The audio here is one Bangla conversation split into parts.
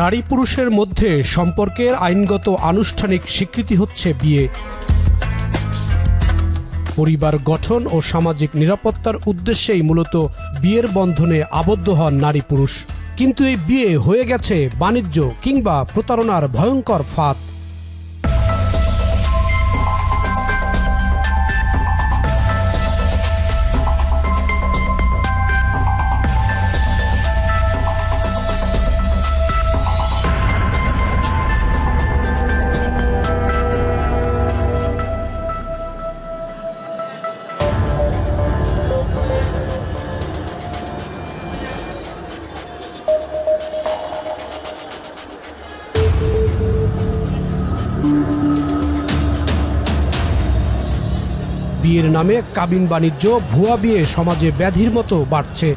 নারী পুরুষের মধ্যে সম্পর্কের আইনগত আনুষ্ঠানিক স্বীকৃতি হচ্ছে বিয়ে। পরিবার গঠন ও সামাজিক নিরাপত্তার উদ্দেশ্যেই মূলত বিয়ের বন্ধনে আবদ্ধ হন নারী পুরুষ। কিন্তু এই বিয়ে হয়ে গেছে বাণিজ্য কিংবা প্রতারণার ভয়ঙ্কর ফাঁদ। বিয়ের নামে কাবিন বাণিজ্য, ভুয়া বিয়ে সমাজে ব্যাধির মতো বাড়ছে।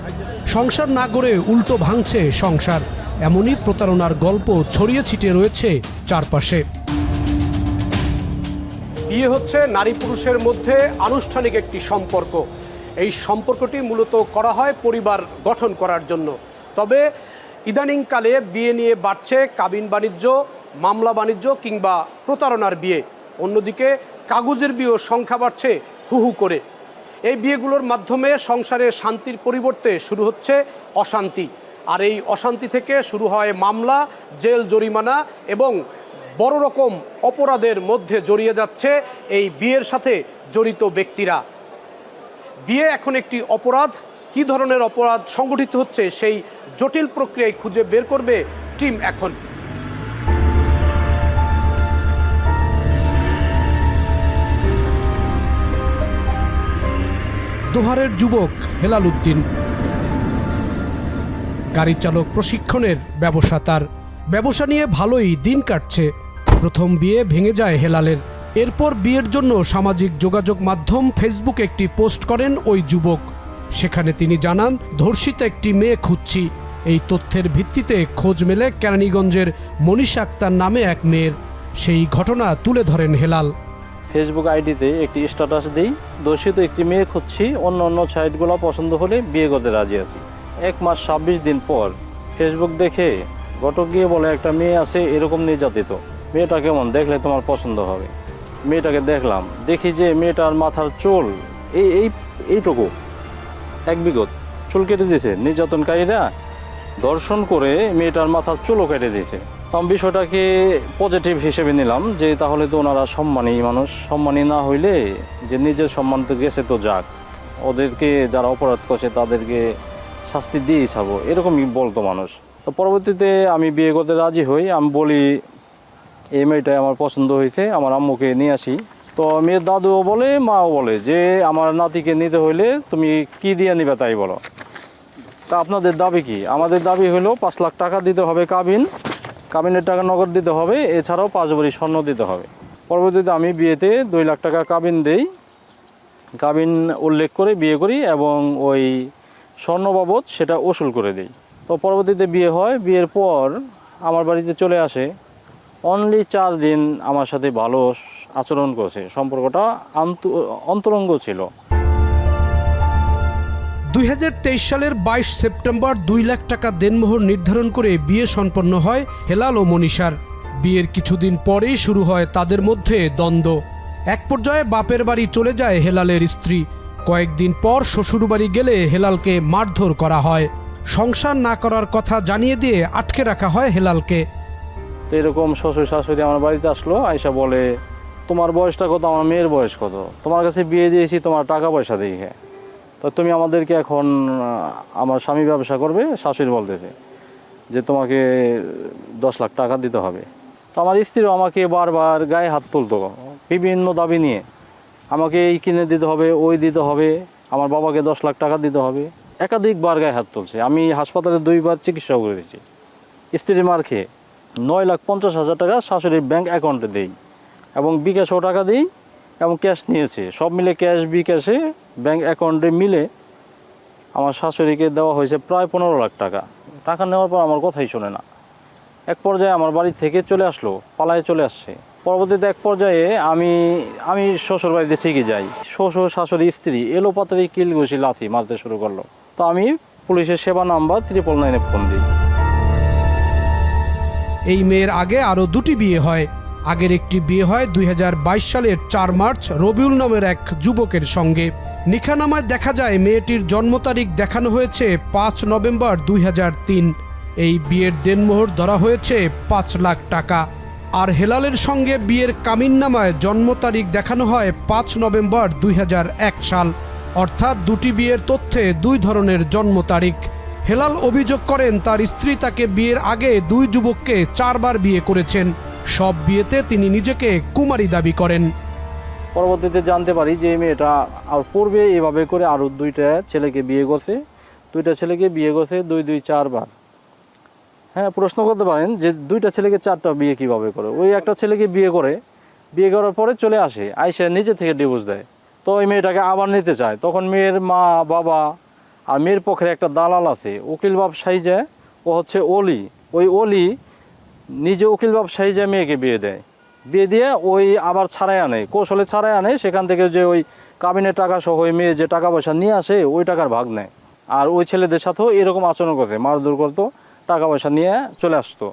সংসার না গড়ে উল্টো ভাঙছে সংসার, এমনই প্রতারণার গল্প ছড়িয়ে ছিটিয়ে রয়েছে চারপাশে। বিয়ে হচ্ছে নারী পুরুষের মধ্যে আনুষ্ঠানিক একটি সম্পর্ক। এই সম্পর্কটি মূলত করা হয় পরিবার গঠন করার জন্য। তবে ইদানিংকালে বিয়ে নিয়ে বাড়ছে কাবিন বাণিজ্য, মামলা বাণিজ্য কিংবা প্রতারণার বিয়ে। অন্যদিকে কাগজের বিয়ের সংখ্যা বাড়ছে হু হু করে। এই বিয়েগুলোর মাধ্যমে সংসারে শান্তির পরিবর্তে শুরু হচ্ছে অশান্তি। আর এই অশান্তি থেকে শুরু হয় মামলা, জেল জরিমানা এবং বড় রকম অপরাধের মধ্যে জড়িয়ে যাচ্ছে এই বিয়ের সাথে জড়িত ব্যক্তিরা। বিয়ে এখন একটি অপরাধ। কী ধরনের অপরাধ সংগঠিত হচ্ছে সেই জটিল প্রক্রিয়ায় খুঁজে বের করবে টিম এখন। দোহারের যুবক হেলাল উদ্দিন, গাড়ি চালক প্রশিক্ষণের ব্যবসা তার। ব্যবসা নিয়ে ভালোই দিন কাটছে। প্রথম বিয়ে ভেঙে যায় হেলালের। এরপর বিয়ের জন্য সামাজিক যোগাযোগ মাধ্যম ফেসবুকে একটি পোস্ট করেন ওই যুবক। সেখানে তিনি জানান, ধর্ষিত একটি মেয়ে খুঁজছি। এই তথ্যের ভিত্তিতে খোঁজ মেলে কেরানীগঞ্জের মনীষা আক্তার নামে এক মেয়ের। সেই ঘটনা তুলে ধরেন হেলাল। ফেসবুক আইডিতে একটি স্ট্যাটাস দিই, দর্শিত একটি মেয়ে খুঁজছি, অন্য সাইটগুলো পছন্দ হলে বিয়ে করতে রাজি আছি। 1 মাস 26 দিন পর ফেসবুক দেখে ঘটক গিয়ে বলে একটা মেয়ে আছে এরকম নির্যাতিত, মেয়েটা কেমন, দেখলে তোমার পছন্দ হবে। মেয়েটাকে দেখলাম, দেখি যে মেয়েটার মাথার চুল এইটুকু 1 বিঘত চুল কেটে দিয়েছে। নির্যাতনকারীরা ধর্ষণ করে মেয়েটার মাথার চুলও কেটে দিয়েছে। তো আমি বিষয়টাকে পজিটিভ হিসেবে নিলাম যে তাহলে তো ওনারা সম্মানী মানুষ, সম্মানী না হইলে যে নিজের সম্মান তো গেছে তো যাক, ওদেরকে যারা অপরাধ করছে তাদেরকে শাস্তি দিয়েই ছাড়বো, এরকমই বলতো মানুষ। তো পরবর্তীতে আমি বিয়ে করতে রাজি হই। আমি বলি এই মেয়েটাই আমার পছন্দ হয়েছে, আমার আম্মুকে নিয়ে আসি। তো মেয়ের দাদুও বলে, মাও বলে যে আমার নাতিকে নিতে হইলে তুমি কি দিয়ে নিবে তাই বলো। তা আপনাদের দাবি কি? আমাদের দাবি হলো 5 লাখ টাকা দিতে হবে কাবিনের টাকা নগদ দিতে হবে, এছাড়াও 5 ভরি স্বর্ণ দিতে হবে। পরবর্তীতে আমি বিয়েতে 2 লাখ টাকা কাবিন দেই, কাবিন উল্লেখ করে বিয়ে করি এবং ওই স্বর্ণ বাবদ সেটা ওসুল করে দিই। তো পরবর্তীতে বিয়ে হয়। বিয়ের পর আমার বাড়িতে চলে আসে। অনলি 4 দিন আমার সাথে ভালো আচরণ করছে, সম্পর্কটা অন্তরঙ্গ ছিল। 2023 সালের 22 সেপ্টেম্বর 2 লাখ টাকা দেনমোহর নির্ধারণ করে বিয়ে সম্পন্ন হয় হেলাল ও মনীষার। বিয়ের কিছুদিন পরেই শুরু হয় তাদের মধ্যে দ্বন্দ্ব। এক পর্যায়ে বাপের বাড়ি চলে যায় হেলালের স্ত্রী। কয়েকদিন পর শ্বশুরবাড়ি গেলে হেলালকে মারধর করা হয়। সংসার না করার কথা জানিয়ে দিয়ে আটকে রাখা হয় হেলালকে। তো এরকম শ্বশুর শাশুড়ি আমার বাড়িতে আসলো, আয়সা বলে তোমার বয়সটা কত, আমার মেয়ের বয়স কত, তোমার কাছে বিয়ে দিয়েছি তোমার টাকা পয়সা দেখে, তো তুমি আমাদেরকে এখন, আমার স্বামী ব্যবসা করবে, শাশুড়ি বলতেছে যে তোমাকে 10 লাখ টাকা দিতে হবে। তো আমার স্ত্রীও আমাকে বারবার গায়ে হাত তুলতো, বিভিন্ন দাবি নিয়ে আমাকে এই কিনে দিতে হবে, ওই দিতে হবে, আমার বাবাকে 10 লাখ টাকা দিতে হবে। একাধিকবার গায়ে হাত তুলছে। আমি হাসপাতালে 2 বার চিকিৎসা করেছি। স্ত্রীর মার খেয়ে 9,50,000 টাকা শাশুড়ির ব্যাংক অ্যাকাউন্টে দিই এবং বিকাশও টাকা দিই এবং ক্যাশ নিয়েছে। সব মিলে ক্যাশ বিকাশে ব্যাংক অ্যাকাউন্টে মিলে আমার শাশুড়িকে দেওয়া হয়েছে প্রায় 15 লাখ টাকা। টাকা নেওয়ার পর আমার কথাই শোনে না। এক পর্যায়ে আমার বাড়ি থেকে চলে আসলো, পালায়ে চলে আসছে। পরবর্তীতে এক পর্যায়ে আমি শ্বশুর বাড়িতে ঠিকই যাই। শ্বশুর শাশুড়ি স্ত্রী এলোপাতারি কিল ঘুষি লাথি মারতে শুরু করলো। তো আমি পুলিশের সেবা নাম্বার 999-এ ফোন দিই। এই মেয়ের আগে আরও দুটি বিয়ে হয়। আগের একটি বিয়ে হয় 2022 সালের 4 মার্চ রবিউল নামের এক যুবকের সঙ্গে। নিখানামায় দেখা যায় মেয়েটির জন্ম তারিখ দেখানো হয়েছে 5 নভেম্বর 2003। এই বিয়ের দেনমোহর ধরা হয়েছে 5 লাখ টাকা। আর হেলালের সঙ্গে বিয়ের কামিননামায় জন্ম তারিখ দেখানো হয় 5 নভেম্বর 2001 সাল। অর্থাৎ দুটি বিয়ের তথ্যে দুই ধরনের জন্ম তারিখ। হেলাল অভিযোগ করেন তার স্ত্রী তাকে বিয়ের আগে দুই যুবককে 4 বার বিয়ে করেছেন। সব বিয়েতে তিনি নিজেকে কুমারী দাবি করেন। পরবর্তীতে জানতে পারি যে এই মেয়েটা আর পূর্বে এভাবে করে আরও 2টা ছেলেকে বিয়ে করছে, 2টা ছেলেকে বিয়ে করছে 2-4 বার। হ্যাঁ, প্রশ্ন করতে পারেন যে 2টা ছেলেকে 4টা বিয়ে কিভাবে করে। ওই একটা ছেলেকে বিয়ে করার পরে চলে আসে, আইসা নিজে থেকে ডিভোর্স দেয়। তো ওই মেয়েটাকে আবার নিতে চায়। তখন মেয়ের মা বাবা আর মেয়ের পক্ষের একটা দালাল আছে, উকিল ব্যবসায়ী, যে ও হচ্ছে অলি, ওই অলি নিজে উকিল ব্যবসায়ী যে মেয়েকে বিয়ে দেয়। বিয়ে দিয়ে ওই আবার ছাড়াই আনে, কৌশলে ছাড়াই আনে। সেখান থেকে যে ওই কাবিনের টাকা সহ ওই মেয়ে যে টাকা পয়সা নিয়ে আসে ওই টাকার ভাগ নেয়। আর ওই ছেলেদের সাথেও এরকম আচরণ করছে, মারধর করতো, টাকা পয়সা নিয়ে চলে আসতো।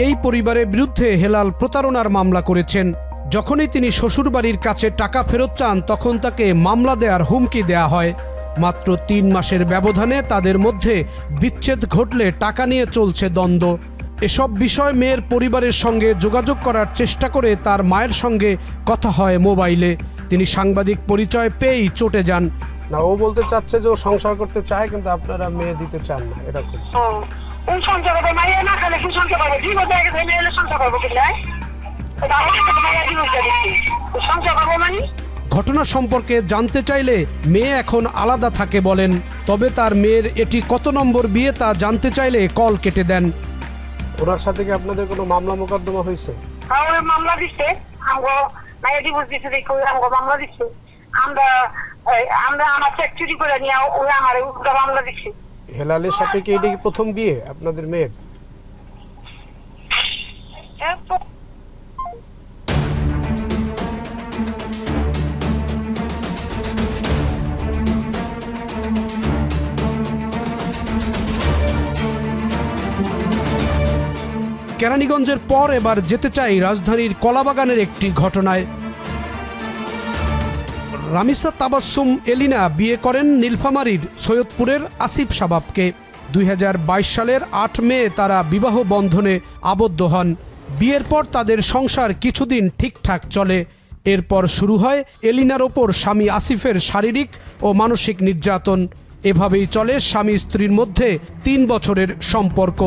এই পরিবারের বিরুদ্ধে হেলাল প্রতারণার মামলা করেছেন। যখনই তিনি শ্বশুরবাড়ির কাছে টাকা ফেরত চান তখন তাকে মামলা দেওয়ার হুমকি দেয়া হয়। মাত্র 3 মাসের ব্যবধানে তাদের মধ্যে বিচ্ছেদ ঘটলে টাকা নিয়ে চলছে দ্বন্দ্ব। এসব বিষয় মেয়ের পরিবারের সঙ্গে যোগাযোগ করার চেষ্টা করে তার মায়ের সঙ্গে কথা হয় মোবাইলে। তিনি সাংবাদিক পরিচয় পেয়েই চটে যান। না, ও বলতে চাচ্ছে যে ও সংসার করতে চায় কিন্তু আপনারা মেয়ে দিতে চান না, এরকম। ঘটনা সম্পর্কে জানতে চাইলে মেয়ে এখন আলাদা থাকে বলেন। তবে তার মেয়ের এটি কত নম্বর বিয়ে তা জানতে চাইলে কল কেটে দেন। ওনার সাথে কি আপনাদের কোনো মামলা মোকদ্দমা হয়েছে? মামলা দিচ্ছে, মাইয়া ডিভোর্স দিচ্ছে, মামলা দিচ্ছে। আমরা আমার চেক চুরি করে নিয়ে ওই আমার মামলা দিচ্ছে। হেলালের সাথে কি এটা কি প্রথম বিয়ে আপনাদের মেয়ের? কেরানীগঞ্জের পর এবার যেতে চাই রাজধানীর কলাবাগানের একটি ঘটনায়। রামিসা তাবাসসুম এলিনা বিয়ে করেন নীলফামারীর সৈয়দপুরের আসিফ শাবাবকে। 2022 সালের 8 মে তারা বিবাহ বন্ধনে আবদ্ধ হন। বিয়ের পর তাদের সংসার কিছুদিন ঠিকঠাক চলে। এরপর শুরু হয় এলিনার ওপর স্বামী আসিফের শারীরিক ও মানসিক নির্যাতন। এভাবেই চলে স্বামী স্ত্রীর মধ্যে 3 বছরের সম্পর্ক।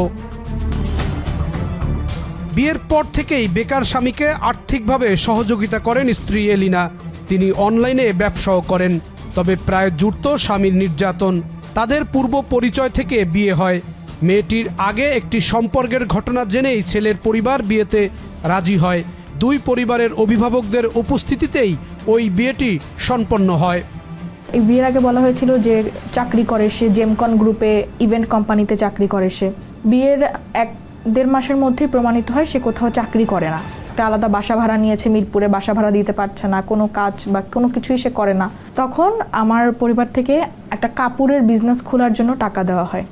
বিয়ের পর থেকেই বেকার স্বামীকে আর্থিকভাবে সহযোগিতা করেন স্ত্রী এলিনা। তিনি অনলাইনে ব্যবসাও করেন। তবে প্রায় জুড়ত স্বামীর নির্যাতন। তাদের পূর্ব পরিচয় থেকে বিয়ে হয়। মেয়েটির আগে একটি সম্পর্কের ঘটনা জেনেই ছেলের পরিবার বিয়েতে রাজি হয়। দুই পরিবারের অভিভাবকদের উপস্থিতিতেই ওই বিয়েটি সম্পন্ন হয়। এই বিয়ের আগে বলা হয়েছিল যে চাকরি করে সে, জেমকন গ্রুপে ইভেন্ট কোম্পানিতে চাকরি করে সে। বিয়ের 1-1.5 মাসের মধ্যেই প্রমাণিত হয় সে কোথাও চাকরি করে না। একটা আলাদা বাসা ভাড়া নিয়েছে মিরপুরে, বাসা ভাড়া দিতে পারছে না, কোনো কাজ বা কোনো কিছুই সে করে না। তখন আমার পরিবার থেকে একটা কাপড়ের বিজনেস খোলার জন্য টাকা দেওয়া হয়।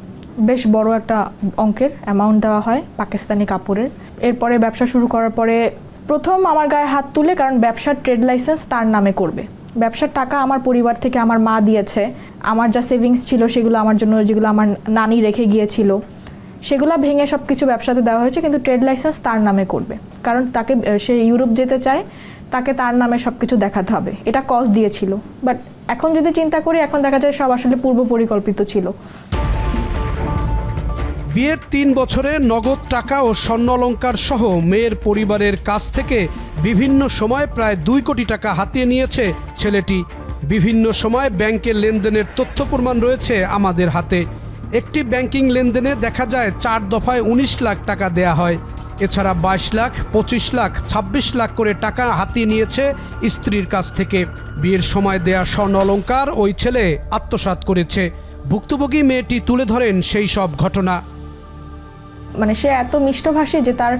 বেশ বড় একটা অঙ্কের অ্যামাউন্ট দেওয়া হয় পাকিস্তানি কাপড়ের। এরপরে ব্যবসা শুরু করার পরে প্রথম আমার গায়ে হাত তুলে, কারণ ব্যবসার ট্রেড লাইসেন্স তার নামে করবে। ব্যবসার টাকা আমার পরিবার থেকে আমার মা দিয়েছে। আমার যা সেভিংস ছিল সেগুলো আমার জন্য, যেগুলো আমার নানি রেখে গিয়েছিল, সেগুলো ভেঙে সব কিছু ব্যবসাতে দেওয়া হয়েছে। কিন্তু ট্রেড লাইসেন্স তার নামে করবে, কারণ তাকে, সে ইউরোপ যেতে চায়, তাকে তার নামে সব কিছু দেখাতে হবে। এটা কজ দিয়েছিল। বাট এখন যদি চিন্তা করি, এখন দেখা যায় সব আসলে পূর্ব পরিকল্পিত ছিল। বিয়ের 3 বছরে নগদ টাকা ও স্বর্ণালংকার সহ মেয়ের পরিবারের কাছ থেকে বিভিন্ন সময় প্রায় 2 কোটি টাকা হাতিয়ে নিয়েছে ছেলেটি। বিভিন্ন সময় ব্যাংকের লেনদেনের তথ্য প্রমাণ রয়েছে আমাদের হাতে। একটি ব্যাংকিং লেনদেনে দেখা যায় 4 দফায় 19 লাখ টাকা দেয়া হয়। এছাড়া 22 লাখ, 25 লাখ, 26 লাখ করে টাকা হাতিয়ে নিয়েছে স্ত্রীর কাছ থেকে। বিয়ের সময় দেয়া স্বর্ণ অলংকার ওই ছেলে আত্মসাৎ করেছে। ভুক্তভোগী মেয়েটি তুলে ধরেন সেই সব ঘটনা। মানে সে এত মিষ্টভাষী যে তার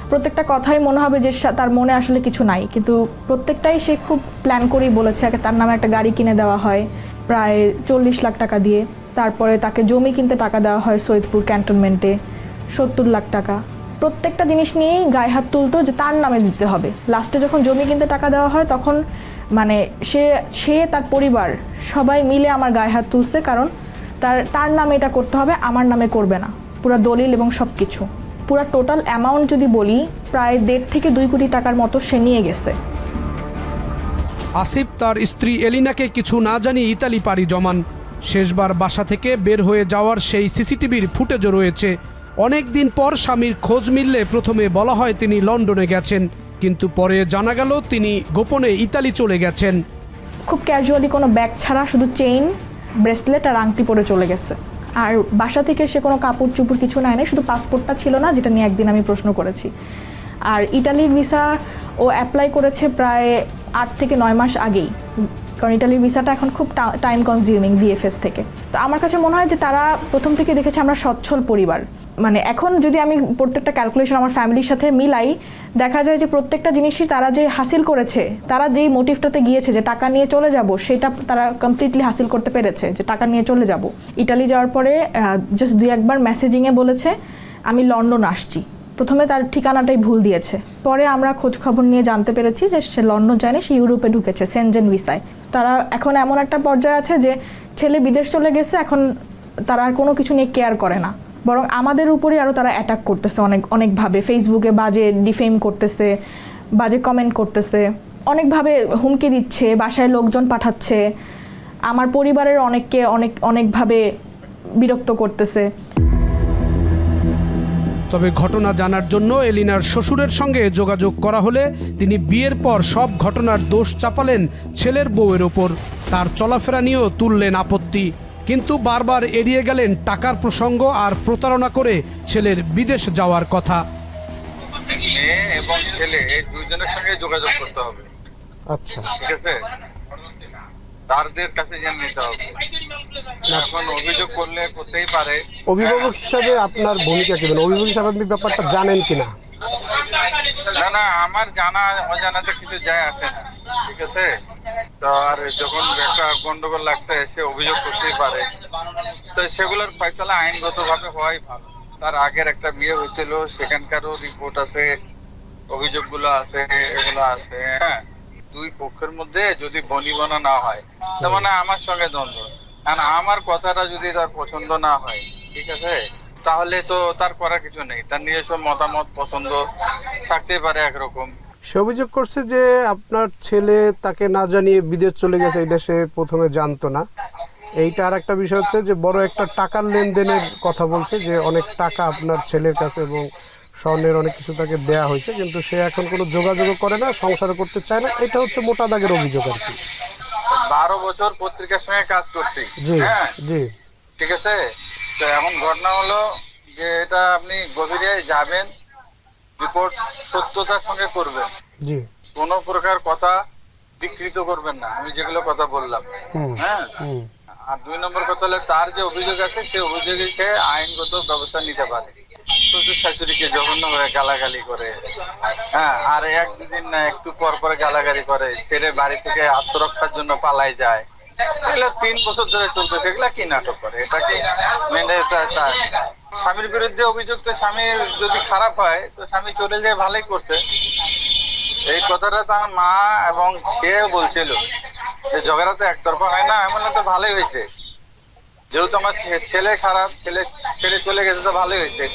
প্রত্যেকটা কথাই মনে হবে যে তার মনে আসলে কিছু নাই, কিন্তু প্রত্যেকটাই সে খুব প্ল্যান করেই বলেছে। তার নামে একটা গাড়ি কিনে দেওয়া হয় প্রায় 40 লাখ টাকা দিয়ে। তারপরে তাকে জমি কিনতে টাকা দেওয়া হয় সৈয়দপুর ক্যান্টনমেন্টে। 70 লাখ টাকা, প্রত্যেকটা জিনিস নিয়েই গায়ে হাত তুলতো যে তার নামে দিতে হবে। লাস্টে যখন জমি কিনতে টাকা দেওয়া হয় তখন মানে সে তার পরিবার সবাই মিলে আমার গায়ে হাত তুলছে, কারণ তার নামে এটা করতে হবে, আমার নামে করবে না। পুরো দলিল এবং সব কিছু, পুরো টোটাল অ্যামাউন্ট যদি বলি প্রায় 1.5 থেকে 2 কোটি টাকার মতো সে নিয়ে গেছে। আসিফ তার স্ত্রী এলিনাকে কিছু না জানিয়ে ইতালি পাড়ি জমান। শেষবার বাসা থেকে বের হয়ে যাওয়ার সেই সিসিটিভির ফুটেজও রয়েছে। অনেক দিন পর স্বামীর খোঁজ মিললে প্রথমে বলা হয় তিনি লন্ডনে গেছেন, কিন্তু পরে জানা গেল তিনি গোপনে ইতালি চলে গেছেন। খুব ক্যাজুয়ালি কোনো ব্যাগ ছাড়া শুধু চেইন, ব্রেসলেট আর আংটি পরে চলে গেছে। আর বাসা থেকে সে কোনো কাপড় চুপড় কিছু নেয়নি, শুধু পাসপোর্টটা ছিল না, যেটা নিয়ে একদিন আমি প্রশ্ন করেছি। আর ইটালির ভিসা ও অ্যাপ্লাই করেছে প্রায় 8 থেকে 9 মাস আগেই, কারণ ইটালির ভিসাটা এখন খুব টাইম কনজিউমিং বিএফএস থেকে। তো আমার কাছে মনে হয় যে তারা প্রথম থেকে দেখেছে আমরা সচ্ছল পরিবার। মানে এখন যদি আমি প্রত্যেকটা ক্যালকুলেশন আমার ফ্যামিলির সাথে মিলাই, দেখা যায় যে প্রত্যেকটা জিনিসই তারা যে হাসিল করেছে, তারা যেই মোটিভটাতে গিয়েছে যে টাকা নিয়ে চলে যাব, সেটা তারা কমপ্লিটলি হাসিল করতে পেরেছে, যে টাকা নিয়ে চলে যাব। ইটালি যাওয়ার পরে জাস্ট 2-1 বার মেসেজিংয়ে বলেছে আমি লন্ডন আসছি। প্রথমে তার ঠিকানাটাই ভুল দিয়েছে, পরে আমরা খোঁজ খবর নিয়ে জানতে পেরেছি যে সে লন্ডন যায়নি, সে ইউরোপে ঢুকেছে সেনজেন ভিসায়। তারা এখন এমন একটা পর্যায়ে আছে যে ছেলে বিদেশ চলে গেছে, এখন তারা আর কোনো কিছু নিয়ে কেয়ার করে না, বরং আমাদের উপরেই আরও তারা অ্যাটাক করতেছে অনেকভাবে। ফেসবুকে বাজে ডিফেম করতেছে, বাজে কমেন্ট করতেছে, অনেকভাবে হুমকি দিচ্ছে, বাসায় লোকজন পাঠাচ্ছে, আমার পরিবারের অনেককে অনেকভাবে বিরক্ত করতেছে। তবে ঘটনা জানার জন্য এলিনার শ্বশুরের সঙ্গে যোগাযোগ করা হলে তিনি বিয়ের পর সব ঘটনার দোষ চাপালেন ছেলের বউয়ের ওপর। তার চলাফেরা নিয়েও তুললেন আপত্তি, কিন্তু বারবার এড়িয়ে গেলেন টাকার প্রসঙ্গ আর প্রতারণা করে ছেলের বিদেশ যাওয়ার কথা। মেয়ে এবং ছেলে দুইজনের সঙ্গে যোগাযোগ করতে হবে। আচ্ছা, ঠিক আছে, তাদের কাছে জেনে নিতে হবে। এখন অভিযোগ করতেই পারে। অভিভাবক হিসাবে আপনার ভূমিকা কি, মানে অভিভাবক হিসাবে আপনি ব্যাপারটা জানেন কিনা? না, আমার জানা অজানাতে কিছু যায় আসে না। ঠিক আছে, তো আর যখন একটা গন্ডগোল লাগতে সে অভিযোগ করতেই পারে, তো সেগুলোর ফয়সালা আইনগত ভাবে হওয়াই ভালো। তার আগের একটা বিয়ে হয়েছিল, সেখানকারও রিপোর্ট আছে, অভিযোগগুলো আছে, এগুলো আছে। হ্যাঁ, দুই পক্ষের মধ্যে যদি বনিবনা না হয়, তার মানে আমার সঙ্গে দ্বন্দ্ব। কারণ আমার কথাটা যদি তার পছন্দ না হয়, ঠিক আছে, তাহলে তো তার করার কিছু নেই। তার নিজস্ব মতামত পছন্দ থাকতেই পারে একরকম। সে অভিযোগ করছে যে আপনার ছেলে তাকে না জানিয়ে বিদেশ চলে গেছে, এটা সে প্রথমে জানতো না। এইটা আর একটা বিষয় হচ্ছে যে বড় একটা টাকার লেনদেনের কথা বলছে, যে অনেক টাকা আপনার ছেলের কাছে এবং স্বর্ণের অনেক কিছু তাকে দেয়া হয়েছে, কিন্তু সে এখন কোনো যোগাযোগ করে না, সংসার করতে চায় না। এটা হচ্ছে মোটা দাগের অভিযোগ আর কি। 12 বছর পত্রিকার সঙ্গে কাজ করছি। জি হ্যাঁ, জি, ঠিক আছে। তো এখন ঘটনা হলো যে এটা আপনি গভীরে যাবেন, রিপোর্ট সত্যতার সঙ্গে করবেন, জি, কোনো প্রকার কথা বিকৃত করবেন না, আমি যেগুলো কথা বললাম। হ্যাঁ, আর 2 নম্বর কথা হলো তার যে অভিযোগ আছে সেই অভিযোগে সে আইনগত ব্যবস্থা নিতে পারে। শ্বশুর শাশুড়িকে জঘন্য ভাবে গালাগালি করে, হ্যাঁ, আর 1-2 দিন না একটু পর পর গালাগালি করে, ছেলে বাড়ি থেকে আত্মরক্ষার জন্য পালাই যায়। এগুলো 3 বছর ধরে চলতেছে। এগুলা কি নাটক করে? এটা কি মেনে স্বামীর বিরুদ্ধে অভিযোগ? তো স্বামীর যদি খারাপ হয় তো স্বামী চলে যায়, ভালোই করছে। এই কথাটা তার মা এবং সে বলছিল যে ঝগড়া তো একতরফা হয় না, এমন তো ভালোই হয়েছে। যেহেতু আমার ছেলে খারাপ, ছেলে চলে গেছে তো ভালোই হয়েছে।